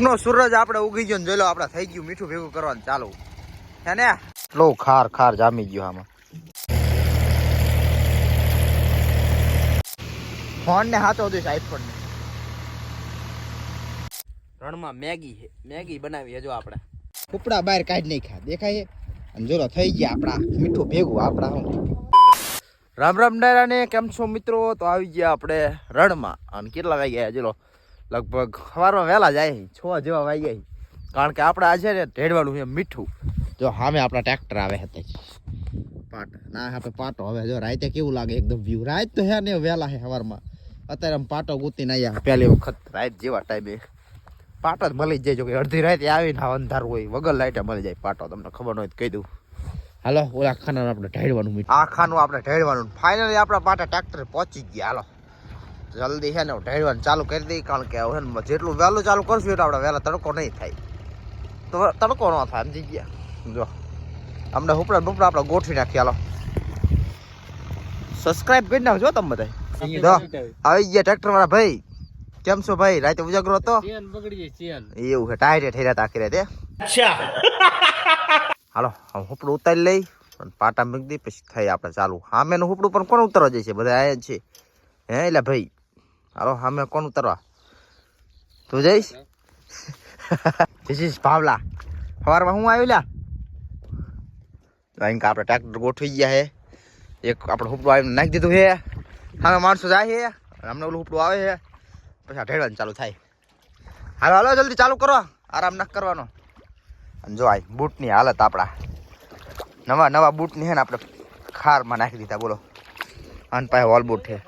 નો સૂરજ આપણે ઉગી ગયો ને જોઈ લો આપણે થઈ ગયું મીઠું ભેગું કરવાનું ચાલુ હે ને લો ખાર ખાર જામી ગયો આમાં ફોન ને હાથો દઈશ આઈફોન ને રણમાં મેગી બનાવી હે જો આપણે કપડા બહાર કાઢી નાખ્યા દેખાય અને જોલો થઈ ગયા આપણા મીઠું ભેગું આપણા હું રામ રામ ડાયરા ને કેમ છો મિત્રો તો આવી ગયા આપણે રણમાં અને કેટલા વાગ્યા જોલો લગભગ સવારમાં વહેલા જાય 6 જેવા વાગ્યા કારણ કે આપણે આજે ને ઢેડવાનું છે મીઠું જો સામે આપણા ટ્રેક્ટર આવે હતા પાટ ના આપણે પાટો હવે જો રાતે કેવું લાગે એકદમ વ્યૂ રાત તો હે ને વહેલા છે સવારમાં અત્યારે આમ પાટો ગૂતીને આવ્યા પહેલી વખત રાત જેવા ટાઈમે પાટો જ મળી જાય જો કે અડધી રાતે આવીને અંધારું હોય વગર લાઈટે મળી જાય પાટો તમને ખબર હોય તો કહી દઉં હાલો ઓલા ખાનાનું આપણે ઢેડવાનું મીઠું આ ખાનું આપણે ઢેડવાનું ફાઇનલી આપણા પાટા ટ્રેક્ટર પહોંચી ગયા હાલો જલ્દી છે ને ઢેડવાનું ચાલુ કરી દઈએ કારણ કે હવે જેટલું વહેલું ચાલુ કરશું એટલે આપણે વહેલા તડકો નહીં થાય તો તડકો ન થાય સમજી ગયા જો અમને ઉપડા બપડા આપણે ગોઠવી નાખીએ હાલો સબસ્ક્રાઇબ કરી નાખજો તમે બધા આવી ગયા ટ્રેક્ટર વાળા ભાઈ કેમ છો ભાઈ રાતે ઉજાગરો હતો એવું છે ટાયરે થઈ રહ્યા આખી રાતે હાલો હુપડું ઉતારી લઈ પાટા મૂકી દઈ પછી થઈ આપણે ચાલુ સામેનું હુપડું પણ કોણ ઉતરવા જાય છે બધા આયા છે હે એટલે ભાઈ હાલો સામે કોણ ઉતરવા તું જઈશ ધીસ ભાવલા સવારમાં હું આવ્યું લ્યા આપણે ટ્રેક્ટર ગોઠવી ગયા હે એક આપણે હુપડું આવીને નાખી દીધું છે સામે માણસો જાય છે અમને ઓલું હુપડું આવે છે પછી ઢેડવાનું ચાલુ થાય હાલો હાલો જલ્દી ચાલુ કરો આરામ ન કરવાનો અને જો આ બૂટની હાલત આપણા નવા બૂટની છે ને આપણે ખારમાં નાખી દીધા બોલો આન પાસે વોલ બૂટ છે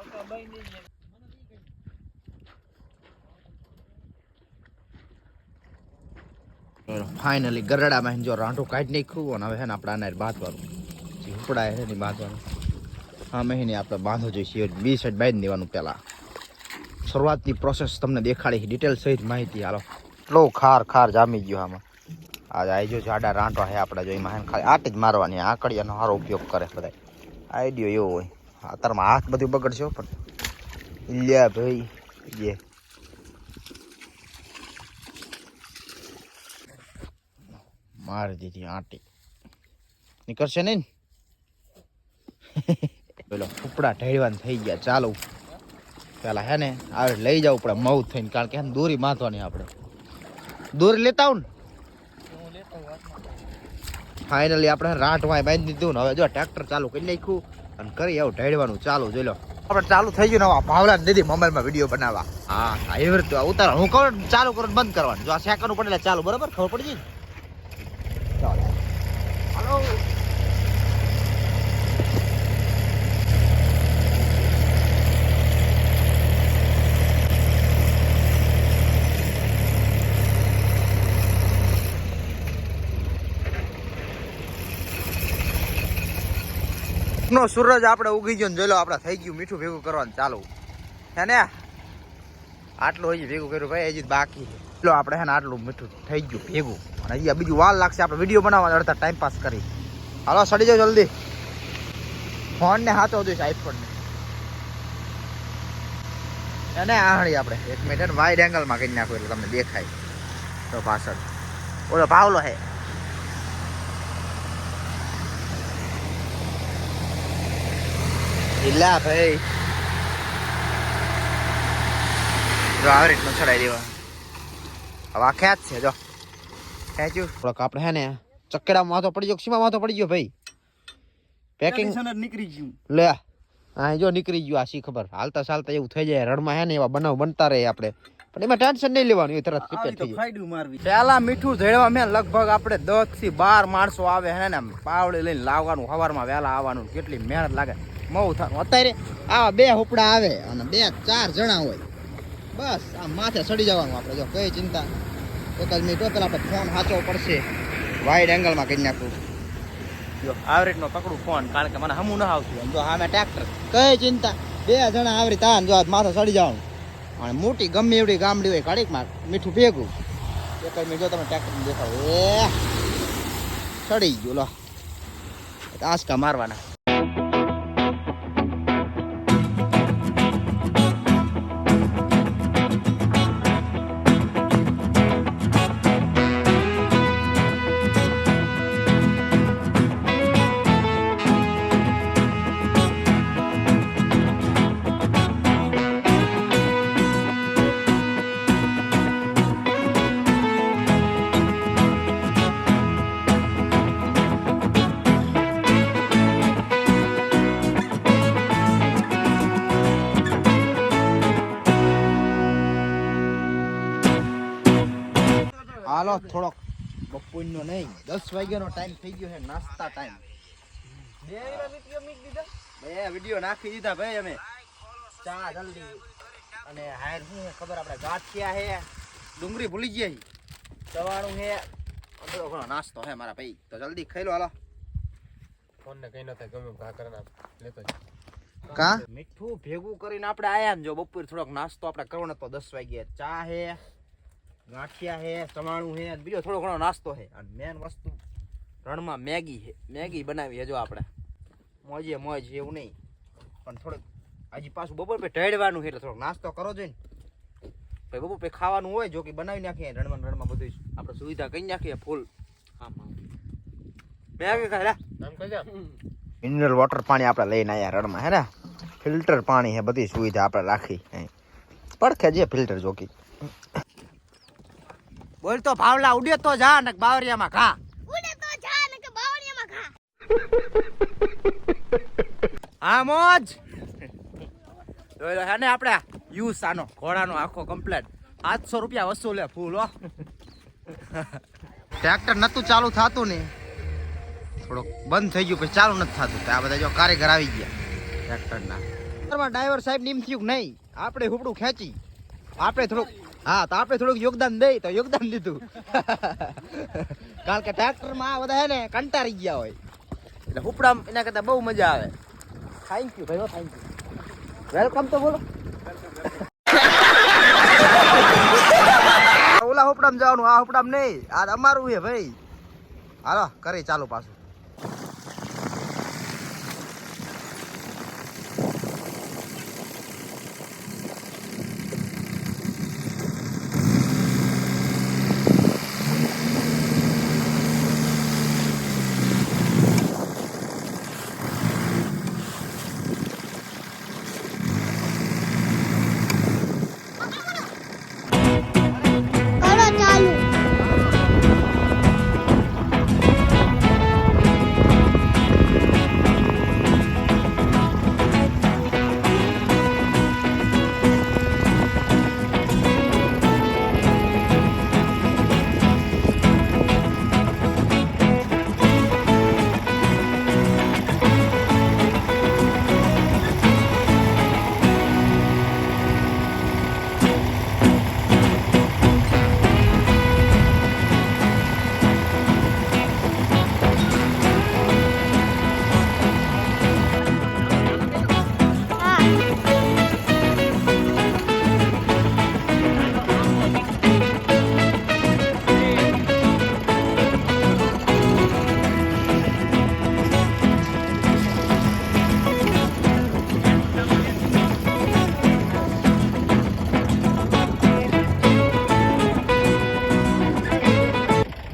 ફાઇનલી ગરડામાં જો રાંઢું કાઢી નાખ્યું અને હવે છે ને આપણે આને બાંધવાનું ઉપડા છે ને બાંધવાનું હા મહિને આપણે બાંધો જોઈશે બી સાઈડ બાંધી દેવાનું પહેલાં શરૂઆતની પ્રોસેસ તમને દેખાડી ડિટેલ સહિત માહિતી હાલો એટલો ખાર જામી ગયો આમાં આજે આ જો જાડા રાંટો છે આપણે જો એમાં ખાલી આટ જ મારવાની આકડિયાનો સારો ઉપયોગ કરે બધા આઈડિયો એવો હોય અત્યારમાં હાથ બધું બગડશે પણ લ્યા ભાઈ જે મારી દીધી આટી નીકળશે નહીં પેલો ઉપડા ઢેડવાન થઈ ગયા ચાલો પેલા હે ને આવે લઈ જવું પડે મઉ થઈને કારણ કે દોરી બાંધવાની આપણે દોરી લેતા આવું ને ફાઇનલી આપણે રાંટ વાય બાંધી દીધું ને હવે જો ટ્રેક્ટર ચાલુ કરી નાખ્યું અને કરી આવું ઢેડવાનું ચાલુ જોઈ લો આપણે ચાલુ થઈ ગયું ને ભાવલા દીધી મોબાઈલમાં વિડીયો બનાવવા હા એવી રીતે ઉતારો હું કહું ચાલુ કરો બંધ કરવાનું જો આ સેકન્ડ પડે ચાલુ બરાબર ખબર પડી જાય હાલો નો સૂરજ આપણે ઉગી ગયો ને જોઈ લો આપણે થઈ ગયું મીઠું ભેગું કરવાનું ચાલુ હે ને આટલું હજી ભેગું કર્યું ભાઈ હજી બાકી લો આપણે હે ને આટલું મીઠું થઈ ગયું ભેગું અને અહીંયા બીજું વાર લાગશે આપણે વિડીયો બનાવવા અડધા ટાઈમ પાસ કરી હાલો સડી જાઓ જલ્દી ફોન ને હાથો દઈશ આઈફોન ને એને આહળી આપણે એક મિનિટ વાઇડ એંગલમાં કરી નાખો એટલે તમને દેખાય તો પાછળ ઓલો ભાવલો હે ઈલા ભાઈ જો આવી રીતનું ચડાવી દેવા હવે આ ખેંચ છે જો ખેંચ્યું થોડોક આપણે હે ને ચક્કડા માથો પડી ગયો સીમા માથો પડી ગયો ભાઈ પેકિંગ નીકળી ગયું લે હા જો નીકળી ગયું આ શી ખબર હાલતા ચાલતા એવું થઈ જાય રણમાં હે ને એવા બનાવ બનતા રહે આપણે પણ એમાં ટેન્શન નહીં લેવાનું એ તરત રિપેર થઈ જાય પેલા મીઠું ધેડવા મેં લગભગ આપણે 10 થી 12 માણસો આવે હે ને પાવડી લઈને લાવવાનું સવારમાં વહેલા આવવાનું કેટલી મહેનત લાગે મઉ થવાનું અત્યારે આવા 2 હુપડા આવે અને 2-4 જણા હોય બસ આ માથે ચડી જવાનું આપણે જો કઈ ચિંતા એક જ મિનિટ પેલા આપણે ફોન સાચવો પડશે વાઇડ એંગલમાં કરી નાખવું જો આવી રીતનો પકડું ફોન કારણ કે મને હમું ન આવતું જો સામે ટ્રેક્ટર કઈ ચિંતા 2 જણા આવરી તાન જો માથે ચડી જવાનું અને મોટી ગમે એવડી ગામડી હોય ઘડીકમાં મીઠું ભેગું એક જ મિનિટ જો તમે ટ્રેક્ટર દેખાવ ચડી ગયું લો આંસકા મારવાના હાલો થોડોક બપોરનો નહીં 10 વાગ્યાનો ટાઈમ થઈ ગયો છે નાસ્તા ટાઈમ. બે વિડિયો નાખી દીધા ભાઈ અમે. ચા જલ્દી અને હાયર શું છે ખબર આપણે ગાંઠિયા હે ડુંગળી ભૂલી ગયા ચવાણું હે બધો ઘણો નાસ્તો હે મારા ભાઈ તો જલ્દી ખાઈ લો હાલો. ફોન ને કઈ ન થાય ગમે ઘા કરના લેતો જ. કા મીઠું ભેગું કરીને આપણે આયા ને જો બપોર થોડોક નાસ્તો આપણે કરવાનો તો 10 વાગ્યે ચા હે ગાંઠિયા હે ચવાણું હે બીજો થોડો ઘણો નાસ્તો હે અને મેન વસ્તુ રણમાં મેગી હે. મેગી બનાવી હે જો આપણે મોજે મોજ એવું નહીં પણ થોડુંક હજી પાછું બપોર પે ઢળવાનું છે એટલે થોડોક નાસ્તો કરો જોઈએ ને ભાઈ. બપોર પે ખાવાનું હોય જો કે બનાવી નાખીએ રણમાં બધું આપણે સુવિધા કરી નાખીએ ફૂલ. હા મેગી ખાય નામ કહી જા. મિનરલ વોટર પાણી આપણે લઈને આવ્યા રણમાં હે ને ફિલ્ટર પાણી હે બધી સુવિધા આપણે રાખી પડખે જે ફિલ્ટર જોકી. બોલ તો ભાવલા ઉડે તો જા ને બાવરિયામાં ખા. ઉડે તો જા ને કે બાવળિયામાં ખા. હા મોજ જોઈ હે ને આપણે યુઝ આનો ઘોડાનો આખો કમ્પ્લેટ 700 રૂપિયા વસૂલે ફૂલ હો. ટ્રેક્ટર નતું ચાલુ થતું ને થોડોક બંધ થઈ ગયું પછી ચાલુ નથી થતું આ બધા જો કારીગર આવી ગયા ટ્રેક્ટરના. ડ્રાઈવર સાહેબ નીમ થયું નહીં આપણે હુપડું ખેંચી આપણે થોડુંક હા તો આપણે થોડુંક યોગદાન દઈ તો યોગદાન દીધું. કારણ કે ટ્રેક્ટરમાં આ બધા હે ને કંટાળી ગયા હોય એટલે હુપડા એના કરતા બહુ મજા આવે. થેન્ક યુ ભાઈ થેન્ક યુ વેલકમ તો બોલો. ઓલા હુપડામાં જવાનું આ હુપડામાં નહીં આ અમારું છે ભાઈ. હાલો કરી ચાલુ પાછું. કરો ચાલુ.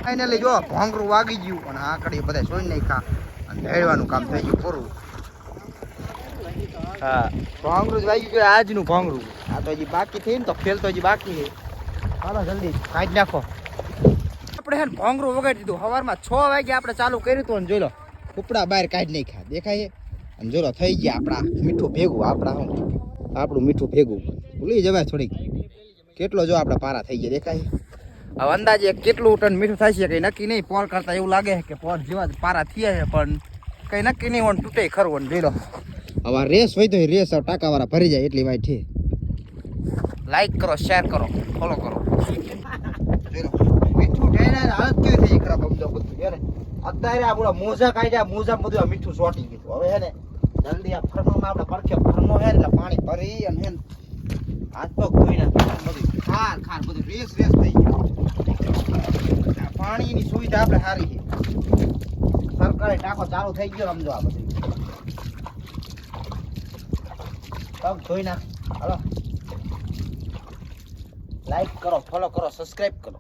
ફાઇનલી જો ભોંગરું વાગી ગયું અને આ કડી બધા સોઈ નાખ્યા અને ઢેળવાનું કામ થઈ ગયું પૂરું. હા ભોંગરું જ વાગી ગયું આજનું ભોંગરું. આ તો હજી બાકી થઈ ને તો ફેલ તો હજી બાકી છે. હાલો જલ્દી કાઢી નાખો. આપણે હે ને ભોંગરું વગાડી દીધું સવારમાં 6 વાગે આપણે ચાલુ કર્યું હતું અને જોઈ લો કપડા બહાર કાઢી નાખ્યા દેખાય છે અને જોઈ લો થઈ ગયા આપણા મીઠું ભેગું આપણું મીઠું ભેગું ભૂલી જવાય થોડીક કેટલો જો આપણા પારા થઈ ગયા દેખાય. હવે અંદાજે કેટલું ટન મીઠું થાય છે કઈ નક્કી નહીં. પોર કરતા એવું લાગે કે પોર જેવા જ પારા થયા છે પણ કઈ નક્કી નહીં હોય તૂટે ખરું જોઈ લો. હવે રેસ હોય તો રેસ ટાંકાવાળા ભરી જાય એટલી વાત છે. લાઈક કરો શેર કરો ફોલો કરો. જોઈ લો મીઠું ઢેરાય હાલત કેવી થઈ ખરાબ સમજો બધું હે ને. અત્યારે આ બોલા મોજા કાઢ્યા મોજા બધું આ મીઠું સોટી ગયું. હવે હે ને જલ્દી આ ફરનમાં આપણે પરખે ફરનો હે એટલે પાણી ભરી અને હે ને હાથ પગ ધોઈ નાખી બધું ખાર બધું રેસ થઈ ગયું. પાણીની સુવિધા આપણે સારી છે. સરકારે ટાંકો ચાલુ થઈ ગયો સમજો આ બધું પગ ધોઈ નાખ. હાલો લાઈક કરો ફોલો કરો સબસ્ક્રાઇબ કરો.